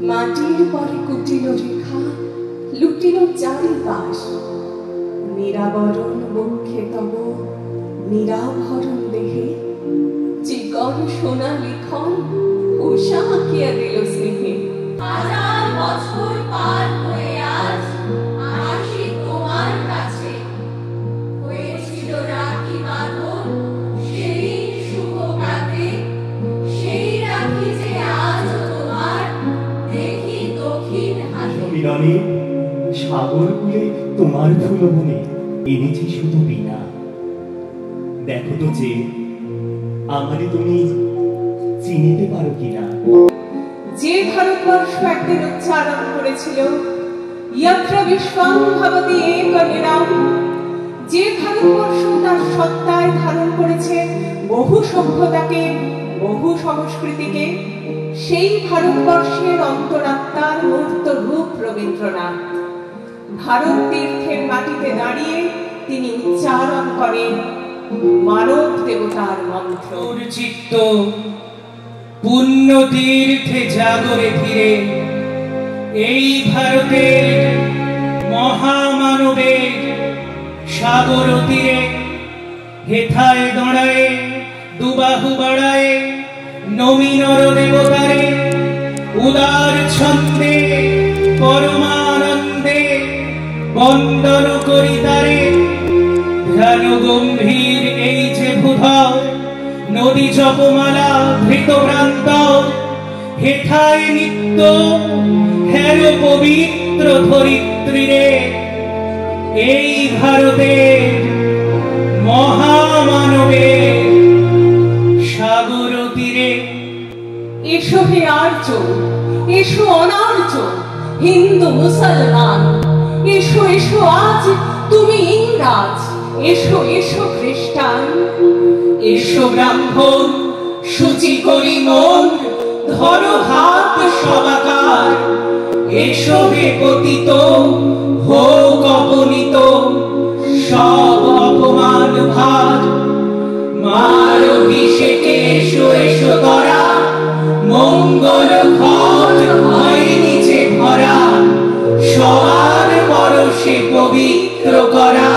মাটির পরে কুটিল রেখা লুটিল চারিপাশ নিরাবরণ বক্ষে তব নিরাভরণ দেহে চিকন সোনা লিখন উষা আঁকিয়া দিল স্নেহে। হাজার বছর পার হয়ে আজ আসি তোমার কাছে, হয়েছিল রাখি বাঁধন সেই শুভ প্রাতে, সেই রাখি যে আজ তোমার দেখি দক্ষিণ হাতে। মিলনে সাগর কুলে তোমার ফুলবনে এনেছি শুধু বিনা। দেখো তো যে আমারে তুমি চিনিতে পারো কিনা। যে ভারতবর্ষ একদিন উচ্চারণ করেছিল ইয়াত্রা বিশ্বং ভবতি এক নিরাম, যে ভারতবর্ষ তার সত্তায় ধারণ করেছে বহু সভ্যতাকে বহু সংস্কৃতিকে, সেই ভারতবর্ষের অন্তরাত্মার মূর্ত রূপ রবীন্দ্রনাথ। ভারত তীর্থের মাটিতে দাঁড়িয়ে তিনি উচ্চারণ করেন মানব দেবতার মন্ত্র। চিত্ত পুণ্য তীর্থে জাগরে ফিরে এই ভারতের মহামানবের সাগর তীরে হেথায় দাঁড়ায় দুবাহু বাড়ায় নমিনর দেবতারে উদার ছন্দে পরমানন্দে বন্দন করি তারে। ধ্যান গম্ভীর এই যে ভূধর নদী জপমালা ধৃত প্রান্ত হেথায় নিত্য হের পবিত্র ধরিত্রীরে এই ভারতের মহামানবের সাগর তীরে। এসো হে আর্য, এসো অনার্য, হিন্দু মুসলমান, এসো এসো আজ তুমি ইংরাজ, এসো এসো খ্রিস্টান। এসো ব্রাহ্মণ সূচি করি মন ধরো হাত সবাকার, এসো হে পতিত হোক অপনীত সব অপমান ভার। মার অভিষেকে এসো এসো তরা মঙ্গল ঘট হয় নিচে ভরা, সবার পরশে পবিত্র করা।